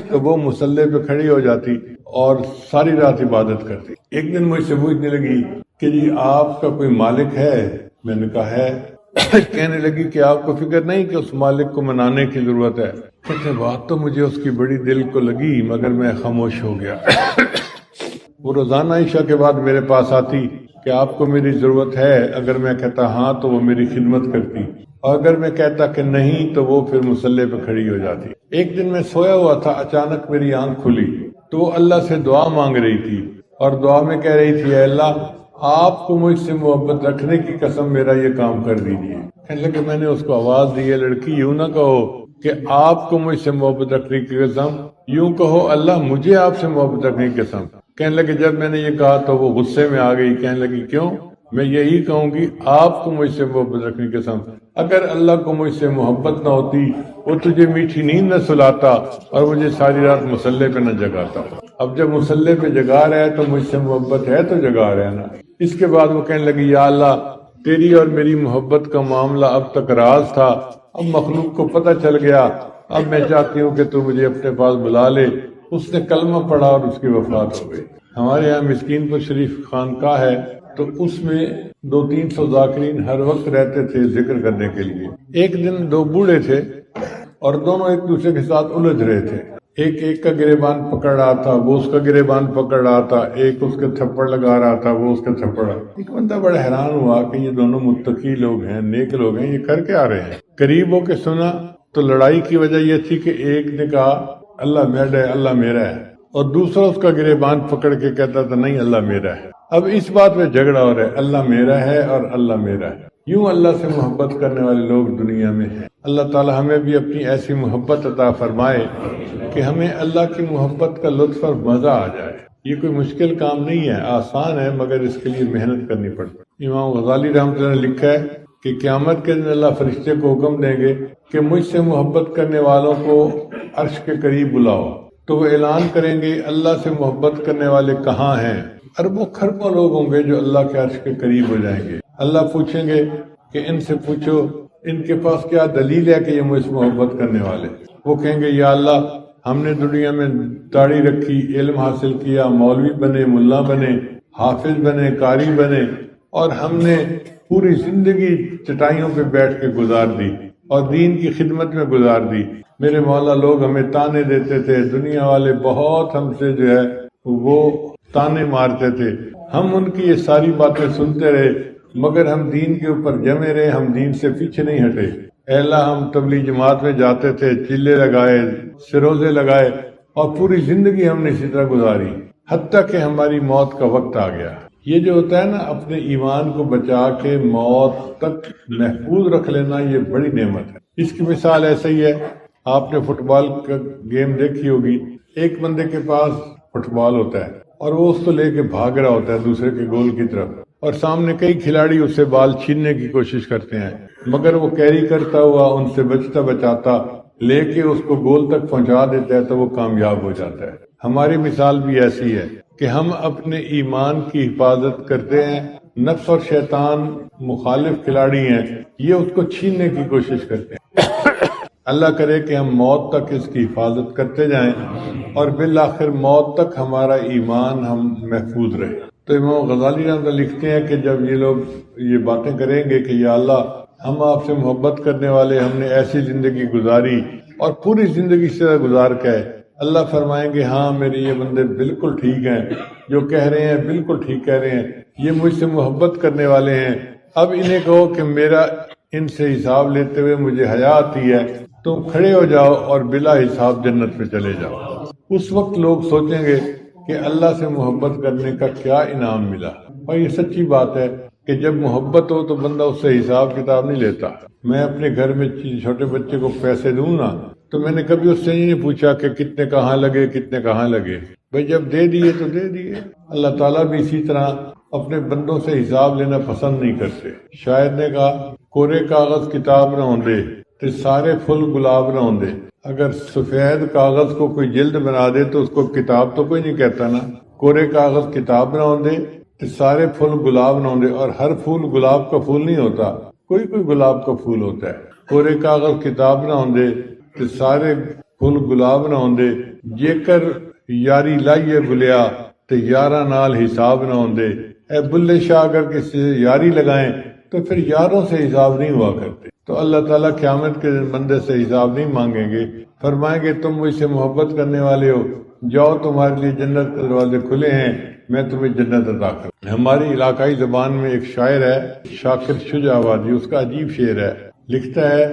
تو وہ مصلے پہ کھڑی ہو جاتی اور ساری رات عبادت کرتی۔ ایک دن مجھ سے پوچھنے لگی کہ جی آپ کا کوئی مالک ہے؟ میں نے کہا ہے۔ کہنے لگی کہ آپ کو فکر نہیں کہ اس مالک کو منانے کی ضرورت ہے؟ کہتے بات تو مجھے اس کی بڑی دل کو لگی، مگر میں خاموش ہو گیا۔ وہ روزانہ عشاء کے بعد میرے پاس آتی کہ آپ کو میری ضرورت ہے، اگر میں کہتا ہاں تو وہ میری خدمت کرتی، اور اگر میں کہتا کہ نہیں تو وہ پھر مصلے پہ کھڑی ہو جاتی۔ ایک دن میں سویا ہوا تھا، اچانک میری آنکھ کھلی تو وہ اللہ سے دعا مانگ رہی تھی، اور دعا میں کہہ رہی تھی اے اللہ آپ کو مجھ سے محبت رکھنے کی قسم میرا یہ کام کر دیجیے۔ کہنے لگے میں نے اس کو آواز دی ہے لڑکی یوں نہ کہو کہ آپ کو مجھ سے محبت رکھنے کی قسم، یوں کہو اللہ مجھے آپ سے محبت رکھنے کی قسم۔ کہنے لگے جب میں نے یہ کہا تو وہ غصے میں آ گئی، کہنے لگی کیوں؟ میں یہی کہوں گی آپ کو مجھ سے محبت رکھنے کی قسم، اگر اللہ کو مجھ سے محبت نہ ہوتی وہ تجھے میٹھی نیند نہ سلاتا اور مجھے ساری رات مصلے پہ نہ جگاتا۔ اب جب مصلے پہ جگا رہا ہے تو مجھ سے محبت ہے تو جگا رہا ہے نا۔ اس کے بعد وہ کہنے لگی یا اللہ تیری اور میری محبت کا معاملہ اب تک راز تھا، اب مخلوق کو پتہ چل گیا، اب میں چاہتی ہوں کہ تو مجھے اپنے پاس بلا لے۔ اس نے کلمہ پڑھا اور اس کی وفات ہو گئی۔ ہمارے یہاں مسکین پور شریف خانقاہ ہے تو اس میں 200-300 ذاکرین ہر وقت رہتے تھے ذکر کرنے کے لیے۔ ایک دن دو بوڑھے تھے اور دونوں ایک دوسرے کے ساتھ الجھ رہے تھے، ایک کا گریبان پکڑ رہا تھا، وہ اس کا گریبان پکڑ رہا تھا، ایک اس کے تھپڑ لگا رہا تھا، وہ اس کا تھپڑ۔ ایک بندہ بڑا حیران ہوا کہ یہ دونوں متقی لوگ ہیں، نیک لوگ ہیں، یہ کر کے آ رہے ہیں۔ قریب ہو کے سنا تو لڑائی کی وجہ یہ تھی کہ ایک نے کہا اللہ میرا ہے، اللہ میرا ہے، اور دوسرا اس کا گریبان پکڑ کے کہتا تھا نہیں اللہ میرا ہے۔ اب اس بات میں جھگڑا ہو رہا ہے، اللہ میرا ہے اور اللہ میرا ہے۔ یوں اللہ سے محبت کرنے والے لوگ دنیا میں ہیں۔ اللہ تعالی ہمیں بھی اپنی ایسی محبت عطا فرمائے کہ ہمیں اللہ کی محبت کا لطف اور مزہ آ جائے۔ یہ کوئی مشکل کام نہیں ہے، آسان ہے، مگر اس کے لیے محنت کرنی پڑتی ہے۔ امام غزالی رحمۃ اللہ نے لکھا ہے کہ قیامت کے دن اللہ فرشتے کو حکم دیں گے کہ مجھ سے محبت کرنے والوں کو عرش کے قریب بلاؤ، تو وہ اعلان کریں گے اللہ سے محبت کرنے والے کہاں ہیں؟ اربوں خربوں لوگ ہوں گے جو اللہ کے عرش کے قریب ہو جائیں گے۔ اللہ پوچھیں گے کہ ان سے پوچھو ان کے پاس کیا دلیل ہے کہ یہ مجھ سے محبت کرنے والے؟ وہ کہیں گے یا اللہ ہم نے دنیا میں داڑھی رکھی، علم حاصل کیا، مولوی بنے، ملا بنے، حافظ بنے، قاری بنے، اور ہم نے پوری زندگی چٹائیوں پہ بیٹھ کے گزار دی اور دین کی خدمت میں گزار دی۔ میرے مولا لوگ ہمیں تانے دیتے تھے، دنیا والے بہت ہم سے جو ہے وہ تانے مارتے تھے، ہم ان کی یہ ساری باتیں سنتے رہے، مگر ہم دین کے اوپر جمے رہے، ہم دین سے پیچھے نہیں ہٹے۔ اے اللہ، ہم تبلیغ جماعت میں جاتے تھے، چلے لگائے، سروزے لگائے، اور پوری زندگی ہم نے اسی طرح گزاری، حتیٰ کہ ہماری موت کا وقت آ گیا۔ یہ جو ہوتا ہے نا، اپنے ایمان کو بچا کے موت تک محفوظ رکھ لینا، یہ بڑی نعمت ہے۔ اس کی مثال ایسا ہی ہے، آپ نے فٹ بال کا گیم دیکھی ہوگی، ایک بندے کے پاس فٹ بال ہوتا ہے اور وہ اس کو لے کے بھاگ رہا ہوتا ہے دوسرے کے گول کی طرف، اور سامنے کئی کھلاڑی اس سے بال چھیننے کی کوشش کرتے ہیں، مگر وہ کیری کرتا ہوا ان سے بچتا بچاتا لے کے اس کو گول تک پہنچا دیتا ہے تو وہ کامیاب ہو جاتا ہے۔ ہماری مثال بھی ایسی ہے کہ ہم اپنے ایمان کی حفاظت کرتے ہیں، نفس اور شیطان مخالف کھلاڑی ہیں، یہ اس کو چھیننے کی کوشش کرتے ہیں۔ اللہ کرے کہ ہم موت تک اس کی حفاظت کرتے جائیں اور بالآخر موت تک ہمارا ایمان ہم محفوظ رہے۔ تو امام غزالی رحمۃ اللہ لکھتے ہیں کہ جب یہ لوگ یہ باتیں کریں گے کہ یا اللہ، ہم آپ سے محبت کرنے والے، ہم نے ایسی زندگی گزاری اور پوری زندگی سے گزار کے، اللہ فرمائیں گے ہاں میرے یہ بندے بالکل ٹھیک ہیں، جو کہہ رہے ہیں بالکل ٹھیک کہہ رہے ہیں، یہ مجھ سے محبت کرنے والے ہیں۔ اب انہیں کہو کہ میرا ان سے حساب لیتے ہوئے مجھے حیا آتی ہے، تم کھڑے ہو جاؤ اور بلا حساب جنت میں چلے جاؤ۔ اس وقت لوگ سوچیں گے کہ اللہ سے محبت کرنے کا کیا انعام ملا، اور یہ سچی بات ہے کہ جب محبت ہو تو بندہ اس سے حساب کتاب نہیں لیتا۔ میں اپنے گھر میں چھوٹے بچے کو پیسے دوں نا تو میں نے کبھی اس سے نہیں پوچھا کہ کتنے کہاں لگے، کتنے کہاں لگے، بھئی جب دے دیے تو دے دیے۔ اللہ تعالیٰ بھی اسی طرح اپنے بندوں سے حساب لینا پسند نہیں کرتے۔ شاعر نے کہا، کورے کاغذ کتاب نہ ہوندے تے سارے پھل گلاب نہ ہوندے۔ اگر سفید کاغذ کو کوئی جلد بنا دے تو اس کو کتاب تو کوئی نہیں کہتا نا۔ کورے کاغذ کتاب نہ ہوندے تے سارے پھول گلاب نہ ہوندے، اور ہر پھول گلاب کا پھول نہیں ہوتا، کوئی کوئی گلاب کا پھول ہوتا ہے۔ کورے کاغذ کتاب نہ ہوندے تے سارے پھول گلاب نہ ہوندے، جے کر یاری لائیے بلیا تے یاراں نال حساب نہ ہوندے۔ اے بلے شاہ اگر کسی سے یاری لگائیں تو پھر یاروں سے حساب نہیں ہوا کرتے۔ تو اللہ تعالیٰ قیامت کے دن بندے سے حساب نہیں مانگیں گے، فرمائیں گے تم مجھ سے محبت کرنے والے ہو، جاؤ تمہارے لیے جنت کے دروازے کھلے ہیں، میں تمہیں جنت عطا کروں۔ ہماری علاقائی زبان میں ایک شاعر ہے شاکر شجاع آبادی، اس کا عجیب شعر ہے، لکھتا ہے،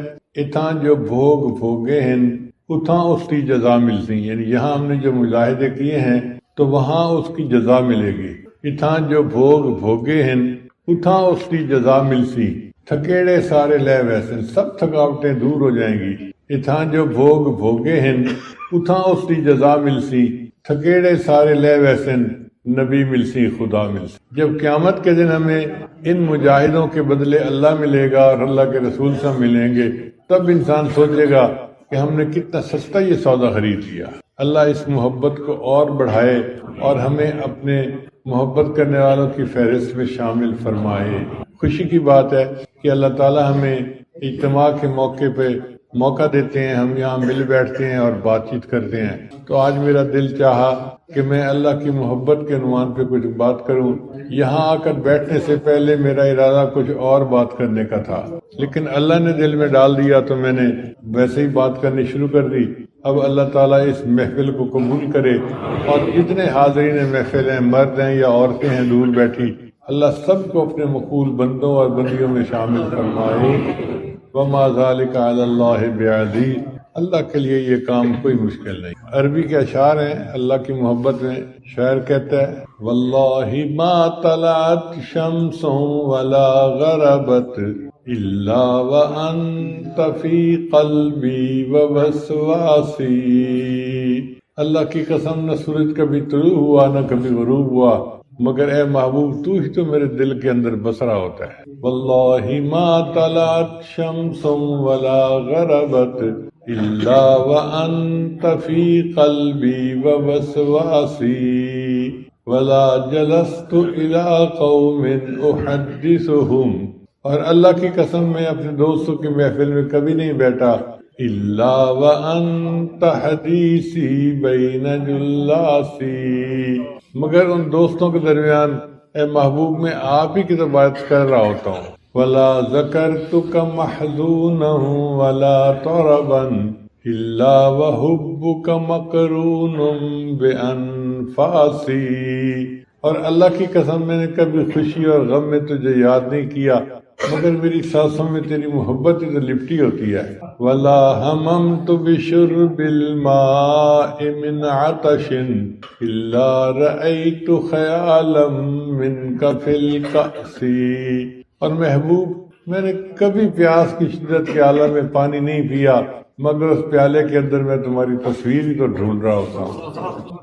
اتھاں جو بھوگ بھوگے ہیں اتھاں اس کی جزا ملتی، یعنی یہاں ہم نے جو مجاہدے کیے ہیں تو وہاں اس کی جزا ملے گی۔ اتھاں جو بھوگ بھوگے ہیں اتھاں اس کی جزا ملسی، تھکیڑے سارے لے ویسن، سب تھکاوٹیں دور ہو جائیں گی۔ اتھاں جو بھوگ بھوگے ہیں اتھاں اس کی جزا ملسی، تھکیڑے سارے لے ویسن، نبی ملسی خدا ملسی۔ جب قیامت کے دن ہمیں ان مجاہدوں کے بدلے اللہ ملے گا اور اللہ کے رسول سے ملیں گے، تب انسان سوچے گا کہ ہم نے کتنا سستا یہ سودا خرید لیا۔ اللہ اس محبت کو اور بڑھائے اور ہمیں اپنے محبت کرنے والوں کی فہرست میں شامل فرمائے۔ خوشی کی بات ہے کہ اللہ تعالی ہمیں اجتماع کے موقع پہ موقع دیتے ہیں، ہم یہاں مل بیٹھتے ہیں اور بات چیت کرتے ہیں۔ تو آج میرا دل چاہا کہ میں اللہ کی محبت کے عنوان پہ کچھ بات کروں۔ یہاں آ کر بیٹھنے سے پہلے میرا ارادہ کچھ اور بات کرنے کا تھا، لیکن اللہ نے دل میں ڈال دیا تو میں نے ویسے ہی بات کرنی شروع کر دی۔ اب اللہ تعالیٰ اس محفل کو قبول کرے، اور جتنے حاضرین محفل ہیں، مرد ہیں یا عورتیں ہیں دور بیٹھی، اللہ سب کو اپنے مقبول بندوں اور بندیوں میں شامل فرمائے۔ وما ذلک علی اللہ بعزیز، اللہ کے لیے یہ کام کوئی مشکل نہیں۔ عربی کے اشعار ہیں اللہ کی محبت میں۔ شاعر کہتا ہے، واللہ ما طلعت شمس ولا غربت الا وانت فی قلبی ووسواسی۔ اللہ کی قسم، نہ سورج کبھی طلوع ہوا نہ کبھی غروب ہوا، مگر اے محبوب تو ہی تو میرے دل کے اندر بس رہا ہوتا ہے۔ واللہ ما طلعت شمس ولا غربت الا وانت فی قلبی ووسواسی، ولا جلست الى قوم احدثهم، اور اللہ کی قسم میں اپنے دوستوں کی محفل میں کبھی نہیں بیٹھا الا وانت حدیثی بین جلاسی، مگر ان دوستوں کے درمیان اے محبوب میں آپ ہی کی تو بات کر رہا ہوتا ہوں. ولا ذکرتک محزونا ولا طربا الا وحبک مقرون بانفاسی، اور اللہ کی قسم میں نے کبھی خوشی اور غم میں تجھے یاد نہیں کیا مگر میری سانسوں میں تیری محبت ہی تو لپٹی ہوتی ہے. ولا ہممت بشرب الماء من عطش الا رأیت خیالا منک فی الکأس، اور محبوب میں نے کبھی پیاس کی شدت کے عالم میں پانی نہیں پیا مگر اس پیالے کے اندر میں تمہاری تصویر ہی تو ڈھونڈ رہا ہوتا ہوں.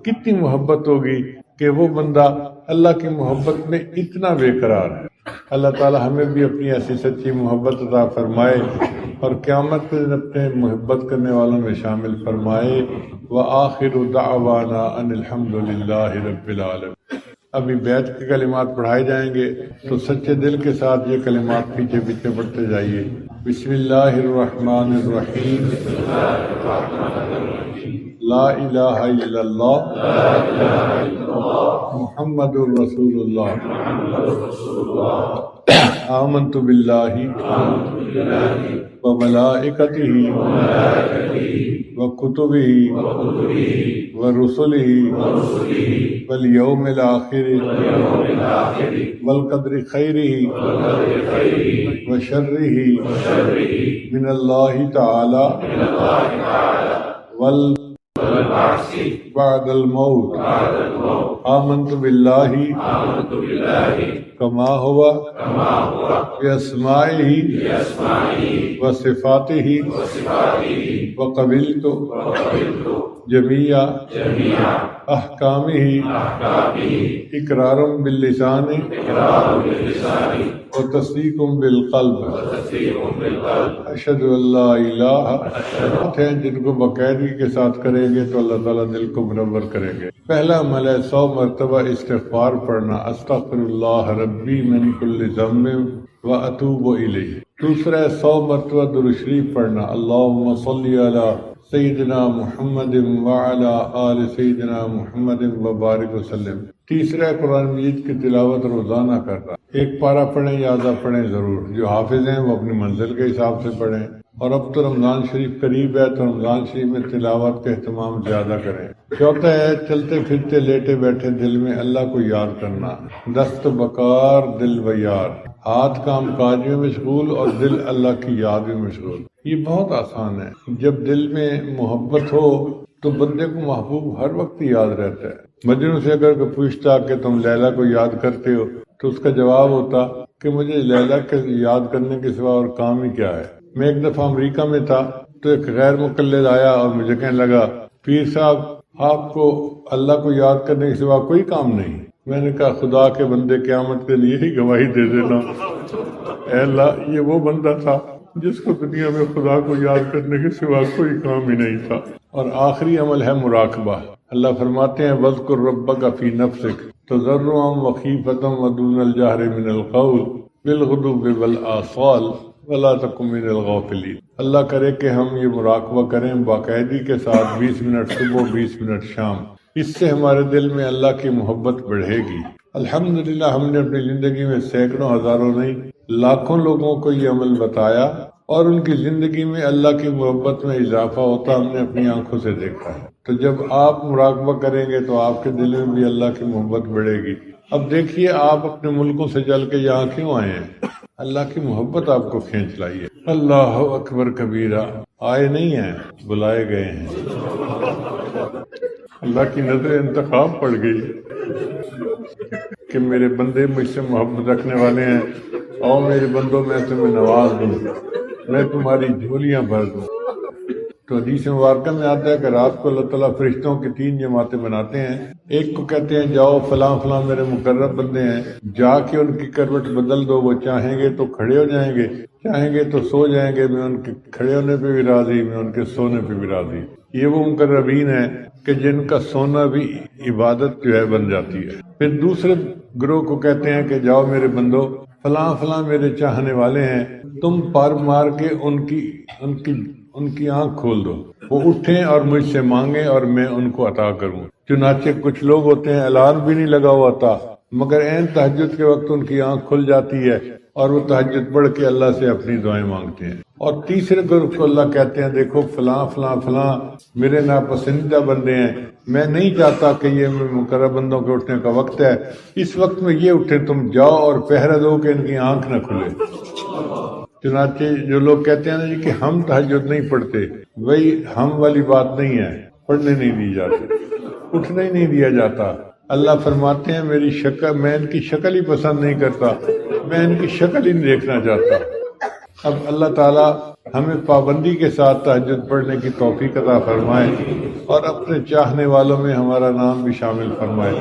کتنی محبت ہوگی کہ وہ بندہ اللہ کی محبت میں اتنا بے قرار ہے. اللہ تعالی ہمیں بھی اپنی ایسی سچی محبت عطا فرمائے اور قیامت کے دن اپنے محبت کرنے والوں میں شامل فرمائے. وآخر دعوانا ان الحمد للہ رب العالمین. ابھی بیت کے کلمات پڑھائے جائیں گے تو سچے دل کے ساتھ یہ کلمات پیچھے پیچھے پڑھتے جائیے. بسم اللہ الرحمن الرحیم. لا الہ الا اللہ محمد الرسول اللہ. آمنت باللہ وملائکتہ وکتبہ ورسلہ والیوم الآخر والقدر خیرہ وشرہ من اللہ تعالی بعد الموت. آمنت باللہ کما ہوا باسمائہ وصفاتہ وقبلت جمیع احکامہ اقرار باللسان وتصدیق بالقلب. اشہد ان لا الہ، ہیں جن کو باقاعدگی کے ساتھ کریں گے تو اللہ تعالیٰ دل کو منور کریں گے. پہلا عمل ہے 100 مرتبہ استغفار پڑھنا، استغفر اللہ ربی من کل ذنب واتوب الیہ. دوسرا ہے 100 مرتبہ درود شریف پڑھنا، اللہم صلی علی سیدنا محمد وعلی آل سیدنا محمد وبارک وسلم. تیسرا ہے قرآن مجید کی تلاوت روزانہ کرنا، ایک پارہ پڑھیں یا آدھا پڑھیں ضرور. جو حافظ ہیں وہ اپنی منزل کے حساب سے پڑھیں، اور اب تو رمضان شریف قریب ہے تو رمضان شریف میں تلاوت کا اہتمام زیادہ کریں. چوتھا ہے چلتے پھرتے لیٹے بیٹھے دل میں اللہ کو یاد کرنا، دست بکار دل بیار، ہاتھ کام کاج میں مشغول اور دل اللہ کی یاد میں مشغول. یہ بہت آسان ہے. جب دل میں محبت ہو تو بندے کو محبوب ہر وقت یاد رہتا ہے. مجنوں سے اگر کوئی پوچھتا کہ تم لیلا کو یاد کرتے ہو تو اس کا جواب ہوتا کہ مجھے لیلا کے یاد کرنے کے سوا اور کام ہی کیا ہے. میں ایک دفعہ امریکہ میں تھا تو ایک غیر مقلد آیا اور مجھے کہنے لگا پیر صاحب آپ کو اللہ کو یاد کرنے کے سوا کوئی کام نہیں. میں نے کہا خدا کے بندے قیامت کے لیے ہی گواہی دے دینا، اے اللہ یہ وہ بندہ تھا جس کو دنیا میں خدا کو یاد کرنے کے سوا کوئی کام ہی نہیں تھا. اور آخری عمل ہے مراقبہ. اللہ فرماتے ہیں وَاذْكُرْ رَبَّكَ فِي نَفْسِكَ تَضَرُّعًا وَخِيفَةً وَدُونَ الْجَهْرِ مِنَ الْقَوْلِ بِالْغُدُوِّ وَالْآصَالِ وَلَا تَكُن مِنَ الْغَافِلِينَ. اللہ کرے کہ ہم یہ مراقبہ کریں باقاعدگی کے ساتھ، 20 منٹ صبح 20 منٹ شام. اس سے ہمارے دل میں اللہ کی محبت بڑھے گی. الحمدللہ ہم نے اپنی زندگی میں سینکڑوں ہزاروں نہیں لاکھوں لوگوں کو یہ عمل بتایا اور ان کی زندگی میں اللہ کی محبت میں اضافہ ہوتا ہم نے اپنی آنکھوں سے دیکھا ہے. تو جب آپ مراقبہ کریں گے تو آپ کے دل میں بھی اللہ کی محبت بڑھے گی. اب دیکھیے آپ اپنے ملکوں سے چل کے یہاں کیوں آئے ہیں؟ اللہ کی محبت آپ کو کھینچ لائی ہے. اللہ اکبر کبیرہ. آئے نہیں ہیں، بلائے گئے ہیں. اللہ کی نظر انتخاب پڑ گئی کہ میرے بندے مجھ سے محبت رکھنے والے ہیں، اور میرے بندوں میں تمہیں نواز دوں، میں تمہاری جھولیاں بھر دوں. تو حدیث مبارکہ میں آتا ہے کہ رات کو اللہ تعالیٰ فرشتوں کی 3 جماعتیں بناتے ہیں. ایک کو کہتے ہیں جاؤ فلاں فلاں میرے مقرب بندے ہیں، جا کے ان کی کروٹ بدل دو، وہ چاہیں گے تو کھڑے ہو جائیں گے، چاہیں گے تو سو جائیں گے، میں ان کے کھڑے ہونے پہ بھی راضی، میں ان کے سونے پہ بھی راضی. یہ وہ مقربین ہیں کہ جن کا سونا بھی عبادت جو ہے بن جاتی ہے. پھر دوسرے گروہ کو کہتے ہیں کہ جاؤ میرے بندو فلاں فلاں میرے چاہنے والے ہیں، تم پر مار کے ان کی آنکھ کھول دو، وہ اٹھیں اور مجھ سے مانگیں اور میں ان کو عطا کروں۔ چنانچہ کچھ لوگ ہوتے ہیں الارم بھی نہیں لگا ہوا تھا مگر عین تہجد کے وقت ان کی آنکھ کھل جاتی ہے اور وہ تہجد پڑھ کے اللہ سے اپنی دعائیں مانگتے ہیں۔ اور تیسرے گروپ کو اللہ کہتے ہیں دیکھو فلاں فلاں فلاں میرے ناپسندیدہ بندے ہیں، میں نہیں چاہتا کہ یہ مقرب بندوں کے اٹھنے کا وقت ہے، اس وقت میں یہ اٹھے، تم جاؤ اور پہرہ دو کہ ان کی آنکھ نہ کھلے۔ چنانچہ جو لوگ کہتے ہیں نا جی کہ ہم تہجد نہیں پڑھتے، وہی ہم والی بات نہیں ہے، پڑھنے نہیں دی جاتی، اٹھنے ہی نہیں دیا جاتا۔ اللہ فرماتے ہیں میری شکل، میں ان کی شکل ہی پسند نہیں کرتا، میں ان کی شکل ہی نہیں دیکھنا چاہتا۔ اب اللہ تعالیٰ ہمیں پابندی کے ساتھ تہجد پڑھنے کی توفیق عطا فرمائے اور اپنے چاہنے والوں میں ہمارا نام بھی شامل فرمائے،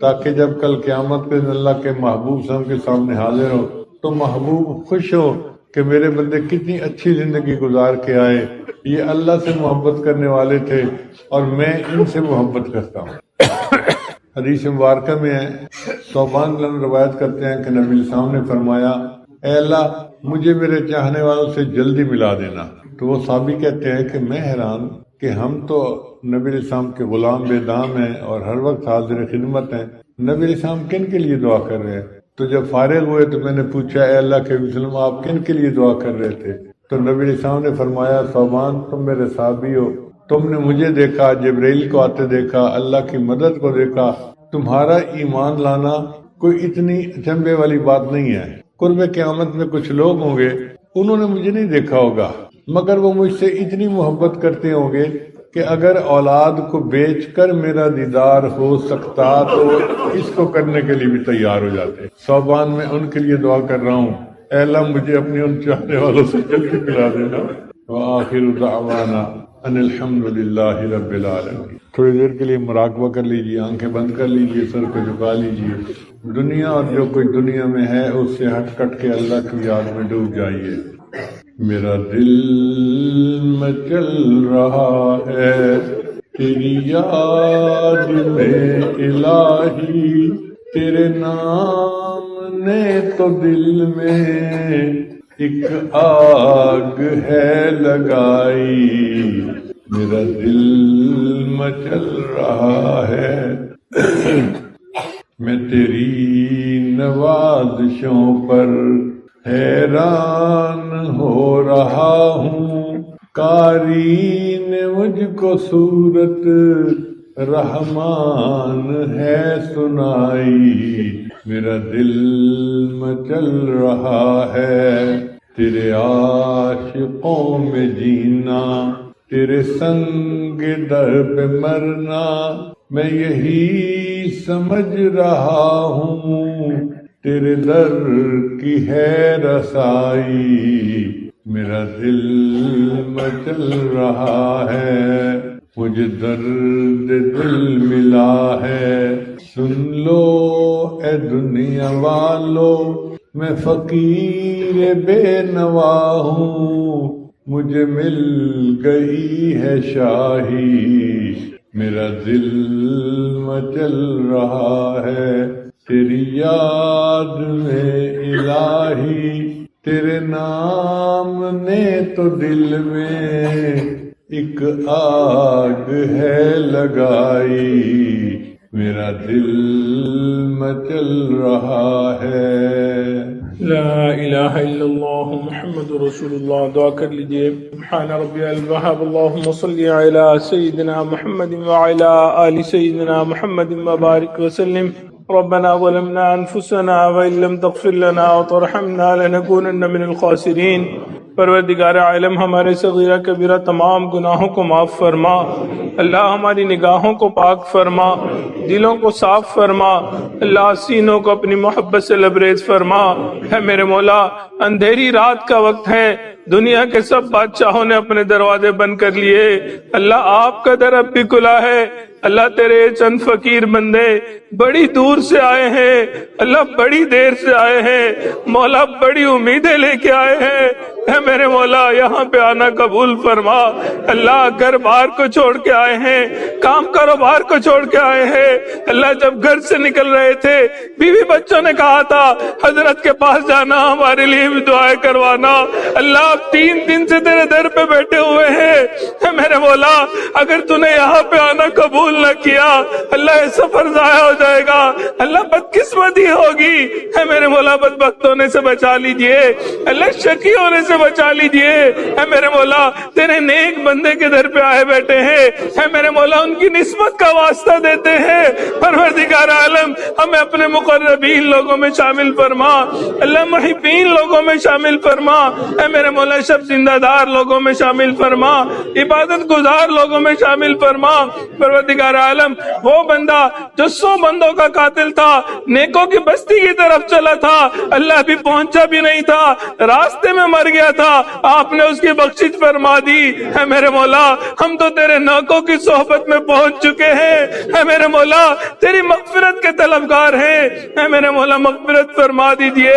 تاکہ جب کل قیامت کے دن اللہ کے محبوب صلی اللہ علیہ وسلم کے سامنے حاضر ہو تو محبوب خوش ہو کہ میرے بندے کتنی اچھی زندگی گزار کے آئے، یہ اللہ سے محبت کرنے والے تھے اور میں ان سے محبت کرتا ہوں۔ حدیث مبارکہ میں ہے، ثوبان روایت کرتے ہیں کہ نبی السلام نے فرمایا اے اللہ مجھے میرے چاہنے والوں سے جلدی ملا دینا۔ تو وہ صحابی کہتے ہیں کہ میں حیران کہ ہم تو نبی السلام کے غلام بے دام ہیں اور ہر وقت حاضر خدمت ہیں، نبی السلام کن کے لیے دعا کر رہے ہیں؟ تو جب فارغ ہوئے تو میں نے پوچھا اے اللہ کے وسلم آپ کن کے لیے دعا کر رہے تھے؟ تو نبی السلام نے فرمایا ثوبان تم میرے صحابی ہو، تم نے مجھے دیکھا، جبرائیل کو آتے دیکھا، اللہ کی مدد کو دیکھا، تمہارا ایمان لانا کوئی اتنی اچنبے والی بات نہیں ہے۔ قرب قیامت میں کچھ لوگ ہوں گے انہوں نے مجھے نہیں دیکھا ہوگا مگر وہ مجھ سے اتنی محبت کرتے ہوں گے کہ اگر اولاد کو بیچ کر میرا دیدار ہو سکتا تو اس کو کرنے کے لیے بھی تیار ہو جاتے۔ ثوبان میں ان کے لیے دعا کر رہا ہوں اے اللہ مجھے اپنے ان چاہنے والوں سے جلدی ملا دینا۔ وآخر دعوانا ان الحمد للہ رب العالمین۔ تھوڑی دیر کے لیے مراقبہ کر لیجیے، آنکھیں بند کر لیجیے، سر کو جھکا لیجیے، دنیا اور جو کوئی دنیا میں ہے اس سے ہٹ کٹ کے اللہ کی یاد میں ڈوب جائیے۔ میرا دل مچل رہا ہے تیری یاد میں الہی، تیرے نام نے تو دل میں ایک آگ ہے لگائی، میرا دل مچل رہا ہے، میں تیری نوازشوں پر حیران ہو رہا ہوں، قاری نے مجھ کو صورت رحمان ہے سنائی، میرا دل مچل رہا ہے تیرے عاشقوں میں جینا، تیرے سنگ در پہ مرنا، میں یہی سمجھ رہا ہوں، تیرے در کی ہے رسائی، میرا دل مچل رہا ہے، مجھے درد دل ملا ہے، سن لو اے دنیا والو میں فقیر بے نوا ہوں، مجھے مل گئی ہے شاہی، میرا دل مچل رہا ہے تیری یاد میں الہی، تیرے نام نے تو دل میں ایک آگ ہے لگائی، میرا دل مچل رہا ہے۔ لا الہ الا اللہ محمد رسول اللہ۔ دعا کر لیجئے۔ سبحان ربی الوہاب، اللہم صلی علی سیدنا محمد وعلی آل سیدنا محمد وبارک وسلم۔ ربنا ظلمنا انفسنا وان لم تغفر لنا وترحمنا لنکونن من الخاسرین۔ پروردگار عالم ہمارے صغیرہ کبیرہ تمام گناہوں کو معاف فرما، اللہ ہماری نگاہوں کو پاک فرما، دلوں کو صاف فرما، اللہ سینوں کو اپنی محبت سے لبریز فرما۔ ہے میرے مولا، اندھیری رات کا وقت ہے، دنیا کے سب بادشاہوں نے اپنے دروازے بند کر لیے، اللہ آپ کا در اب بھی کھلا ہے۔ اللہ تیرے چند فقیر بندے بڑی دور سے آئے ہیں، اللہ بڑی دیر سے آئے ہیں، مولا بڑی امیدیں لے کے آئے ہیں، اے میرے مولا یہاں پہ آنا قبول فرما۔ اللہ گھر بار کو چھوڑ کے آئے ہیں، کام کاروبار کو چھوڑ کے آئے ہیں، اللہ جب گھر سے نکل رہے تھے بیوی بچوں نے کہا تھا حضرت کے پاس جانا، ہمارے لیے بھی دعائیں کروانا، اللہ اب 3 دن سے تیرے در پہ بیٹھے ہوئے ہیں، اے میرے مولا اگر تو نے یہاں پہ آنا قبول نہ کیا اللہ یہ سفر ضائع ہو جائے گا، اللہ بدقسمتی ہوگی، اے میرے مولا بدبخت ہونے سے بچا لیجئے، اللہ شقی ہونے سے بچا لیجئے، اے میرے مولا تیرے نیک بندے کے در پہ آئے بیٹھے ہیں، اے میرے مولا ان کی نسبت کا واسطہ دیتے ہیں، پروردگار عالم ہمیں اپنے مقربین لوگوں میں شامل فرما، اللہ محبین لوگوں میں شامل فرما، اے میرے مولا شب زندہ دار لوگوں میں شامل فرما، عبادت گزار لوگوں میں شامل فرما، پروردگار عالم وہ بندہ جو 100 بندوں کا قاتل تھا، نیکوں کی بستی کی طرف چلا تھا، اللہ بھی پہنچا بھی نہیں تھا، راستے میں مر گیا تھا، آپ نے اس کی بخشش فرما دی، اے میرے مولا ہم تو تیرے نیکوں کی صحبت میں پہنچ چکے ہیں، اے میرے مولا تیری مغفرت کے طلبگار ہیں، اے میرے مولا مغفرت فرما دیجئے،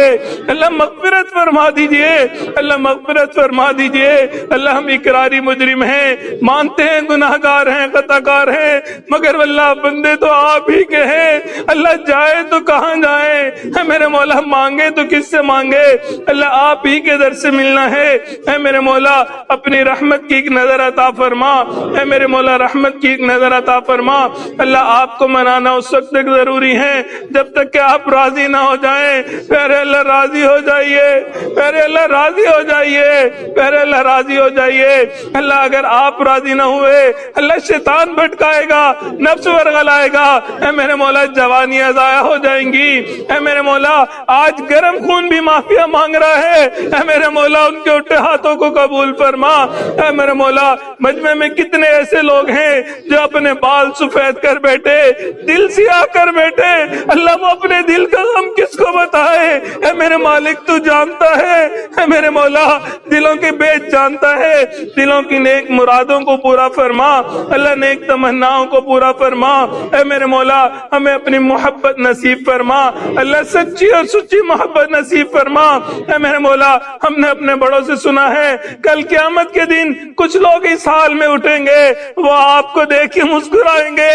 اللہ مغفرت فرما دیجئے، اللہ مغفرت فرما دیجئے، اللہ ہم اقراری مجرم ہیں، مانتے ہیں گناہگار ہیں، خطا کار ہیں، مگر اللہ بندے تو آپ ہی کے ہیں، اللہ جائے تو کہاں جائیں، اے میرے مولا مانگے تو کس سے مانگے، اللہ آپ ہی کے در سے ملنا ہے، اے میرے مولا اپنی رحمت کی ایک نظر عطا فرما، اے میرے مولا رحمت کی ایک نظر عطا فرما، اللہ آپ کو منانا اس وقت تک ضروری ہے جب تک کہ آپ راضی نہ ہو جائیں، پیارے اللہ راضی ہو جائیے، پیارے اللہ راضی ہو جائیے، پیارے اللہ راضی ہو جائیے، اللہ اگر آپ راضی نہ ہوئے اللہ شیطان بھٹکائے گا، نفس ورغلائے گا، اے میرے مولا جوانیاں ضائع ہو جائیں گی، اے میرے مولا آج گرم خون بھی معافیا مانگ رہا ہے، اے میرے مولا ان کے اٹھے ہاتھوں کو قبول فرما، اے میرے مولا مجمع میں کتنے ایسے لوگ ہیں جو اپنے بال سفید کر بیٹھے، دل سیاہ کر بیٹھے، اللہ وہ اپنے دل کا غم کس کو بتائے، اے میرے مالک تو جانتا ہے، اے میرے مولا دلوں کے بیچ جانتا ہے، دلوں کی نیک مرادوں کو پورا فرما، اللہ نیک تمناؤں کو پورا فرما، اے میرے مولا ہمیں اپنی محبت نصیب فرما، اللہ سچی اور سچی محبت نصیب فرما، اے میرے مولا ہم نے اپنے بڑوں سے سنا ہے کل قیامت کے دن کچھ لوگ اس حال میں اٹھیں گے، وہ آپ کو دیکھ کے مسکرائیں گے،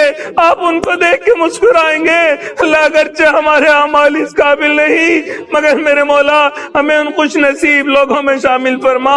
آپ ان کو دیکھ کے مسکرائیں گے، اللہ اگرچہ ہمارے اعمال اس قابل نہیں مگر میرے مولا ہمیں ان خوش نصیب لوگوں میں شامل فرما،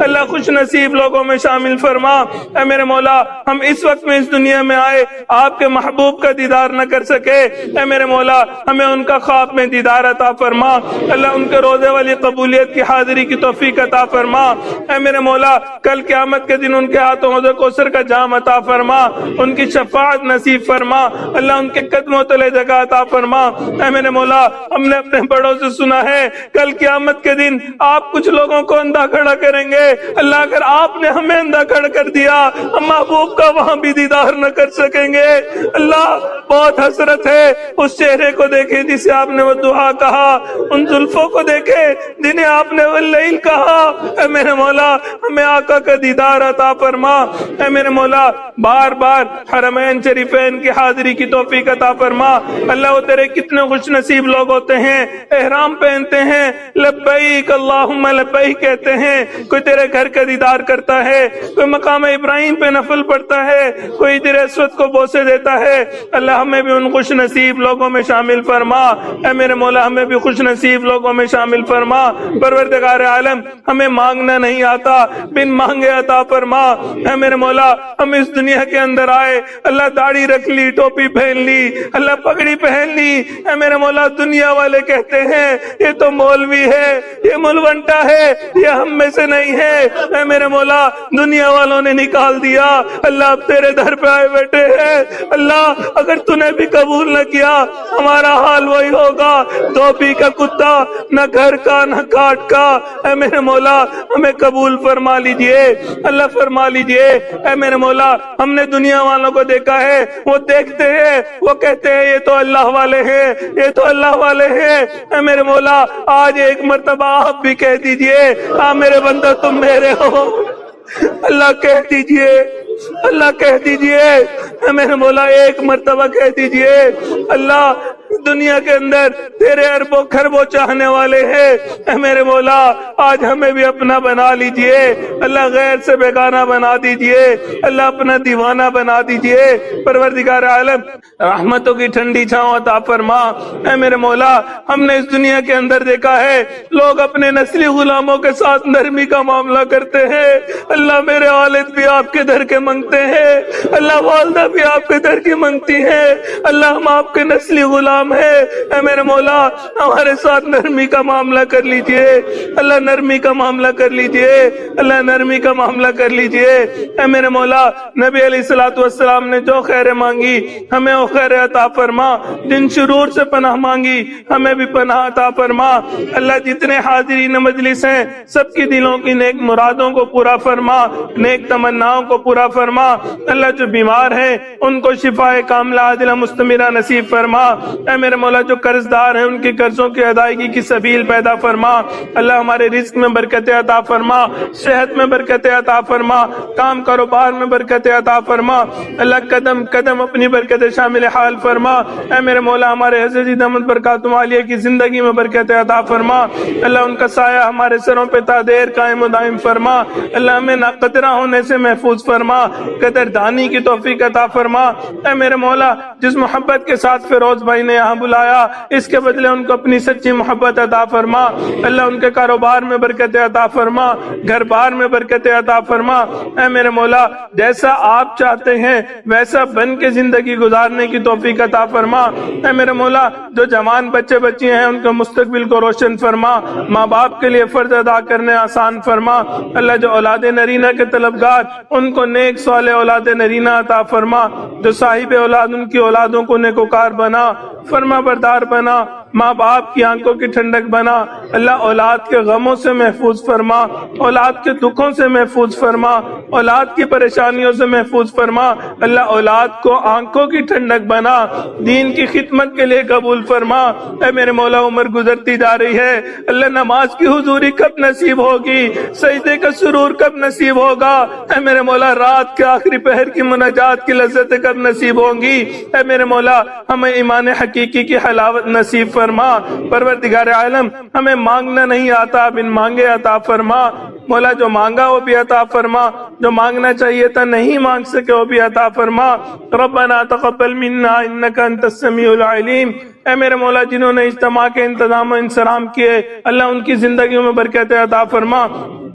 اللہ خوش نصیب لوگوں میں شامل فرما، اے میرے مولا ہم اس وقت میں اس دنیا میں آئے آپ کے محبوب کا دیدار نہ کر سکے، اے میرے مولا ہمیں ان کا خواب میں دیدار عطا فرما، اللہ ان کے روزے والی قبولیت کی حاضری کی توفیق عطا فرما، اے میرے مولا کل قیامت کے دن ان کے ہاتھوں حوض کوثر کا جام عطا فرما، ان کی شفاعت نصیب فرما، اللہ ان کے قدموں تلے جگہ عطا فرما، اے میرے مولا ہم نے اپنے بڑوں سے سنا ہے کل قیامت کے دن آپ کچھ لوگوں کو اندھا کھڑا کریں گے، اللہ اگر آپ نے ہمیں اندھا کھڑا کر دیا ہم محبوب کا وہاں بھی دیدار نہ کر سکیں گے، اللہ بہت حسرت ہے اس چہرے کو دیکھیں جسے آپ نے وہ دعا کہا، ان زلفوں کو دیکھے جنہیں آپ نے واللیل کہا، اے میرے مولا ہمیں آقا کا دیدار عطا فرما، اے میرے مولا بار بار حرمین شریفین کی حاضری کی توفیق عطا فرما، اللہ وہ تیرے کتنے خوش نصیب لوگ ہوتے ہیں احرام پہنتے ہیں لبیک اللہم لبیک کہتے ہیں، کوئی تیرے گھر کا دیدار کرتا ہے، کوئی مقام ابراہیم پہ نفل پڑھتا ہے، کوئی تیرے اسود کو بوسے دیتا ہے، اللہ ہمیں بھی ان خوش نصیب لوگوں میں شامل فرما، اے میرے مولا ہمیں بھی خوش نصیب لوگوں میں شامل فرما، پروردگار عالم ہمیں مانگنا نہیں آتا بن مانگے عطا فرما، اے میرے مولا ہم اس دنیا کے اندر آئے اللہ داڑھی رکھ لی، ٹوپی پہن لی، اللہ پگڑی پہن لی، اے میرے مولا دنیا والے کہتے ہیں یہ تو مولوی ہے، یہ ملونٹا ہے، یہ ہم میں سے نہیں ہے، اے میرے مولا دنیا والوں نے نکال دیا، اللہ اب تیرے در پہ آئے بیٹھے ہیں، اللہ اگر تو نے بھی قبول نہ کیا ہمارا حال وہی ہوگا، دھوبی کا کتا نہ گھر کا نہ کاٹ کا، اے میرے مولا ہمیں قبول فرما لیجئے، اللہ فرما لیجئے، اے میرے مولا ہم نے دنیا والوں کو دیکھا ہے وہ دیکھتے ہیں وہ کہتے ہیں یہ تو اللہ والے ہیں، یہ تو اللہ والے ہیں، اے میرے مولا آج ایک مرتبہ آپ بھی کہہ دیجئے ہاں میرے بندہ تم میرے ہو، اللہ کہہ دیجئے اللہ کہہ دیجئے اے میرے مولا، ایک مرتبہ کہہ دیجئے اللہ دنیا کے اندر تیرے اربوں خربوں چاہنے والے ہیں، اے میرے مولا آج ہمیں بھی اپنا بنا لیجئے، اللہ غیر سے بیگانہ بنا دیجئے، اللہ اپنا دیوانہ بنا دیجئے، پروردگار عالم رحمتوں کی ٹھنڈی چھاؤں عطا فرما۔ اے میرے مولا ہم نے اس دنیا کے اندر دیکھا ہے لوگ اپنے نسلی غلاموں کے ساتھ نرمی کا معاملہ کرتے ہیں، اللہ میرے والد بھی آپ کے در کے منگتے ہیں، اللہ والدہ بھی آپ کے در کی منگتی ہیں، اللہ ہم آپ کے نسلی غلام ہیں، اے میرے مولا ہمارے ساتھ نرمی کا معاملہ کر لیجئے، اللہ نرمی کا معاملہ کر لیجئے، اللہ نرمی کا معاملہ کر لیجئے۔ اے میرے مولا نبی علیہ الصلوۃ والسلام نے جو خیر مانگی ہمیں وہ خیر عطا فرما، جن شرور سے پناہ مانگی ہمیں بھی پناہ عطا فرما۔ اللہ جتنے حاضرین مجلس ہیں سب کی دلوں کی نیک مرادوں کو پورا فرما، نیک تمناؤں کو پورا فرما۔ اللہ جو بیمار ہیں ان کو شفاء کاملہ عاجلہ مستمرہ نصیب فرما۔ اے میرے مولا جو قرض دار ہیں ان کی قرضوں کی ادائیگی کی سبیل پیدا فرما۔ اللہ ہمارے رزق میں برکت عطا فرما، صحت میں برکت عطا فرما، کام کاروبار میں برکت عطا فرما۔ اللہ قدم قدم اپنی برکت شامل حال فرما۔ اے میرے مولا ہمارے حضرت احمد برکاتہ عالیہ کی زندگی میں برکت عطا فرما۔ اللہ ان کا سایہ ہمارے سروں پہ تا دیر قائم و دائم فرما۔ اللہ ہمیں ناقدرہ ہونے سے محفوظ فرما، قدردانی کی توفیق عطا فرما۔ اے میرے مولا جس محبت کے ساتھ فیروز بھائی نے یہاں بلایا اس کے بدلے ان کو اپنی سچی محبت عطا فرما۔ اللہ ان کے کاروبار میں برکت عطا فرما، گھر بار میں برکت عطا فرما۔ اے میرے مولا جیسا آپ چاہتے ہیں ویسا بن کے زندگی گزارنے کی توفیق عطا فرما۔ اے میرے مولا جو جوان بچے بچیاں ہیں ان کے مستقبل کو روشن فرما، ماں باپ کے لیے فرض ادا کرنے آسان فرما۔ اللہ جو اولاد نرینہ کے طلبگار ان کو نیک صالح اولاد نرینہ عطا فرما، جو صاحب اولاد ان کی اولادوں کو نیکوکار بنا، فرما بردار بنا، ماں باپ کی آنکھوں کی ٹھنڈک بنا۔ اللہ اولاد کے غموں سے محفوظ فرما، اولاد کے دکھوں سے محفوظ فرما، اولاد کی پریشانیوں سے محفوظ فرما۔ اللہ اولاد کو آنکھوں کی ٹھنڈک بنا، دین کی خدمت کے لیے قبول فرما۔ اے میرے مولا عمر گزرتی جا رہی ہے، اللہ نماز کی حضوری کب نصیب ہوگی، سجدے کا سرور کب نصیب ہوگا، اے میرے مولا رات کے آخری پہر کی مناجات کی لذتیں کب نصیب ہوں گی۔ اے میرے مولا ہمیں ایمان حقیقی کی حلاوت نصیب فرما۔ پروردگار عالم ہمیں مانگنا نہیں آتا، بن مانگے عطا فرما۔ مولا جو مانگا وہ بھی عطا فرما، جو مانگنا چاہیے تھا نہیں مانگ سکے وہ بھی عطا فرما۔ ربنا تقبل منا انک انت السمیع العلیم۔ اے میرے مولا جنہوں نے اجتماع کے انتظام و انصرام کیے اللہ ان کی زندگیوں میں برکت عطا فرما۔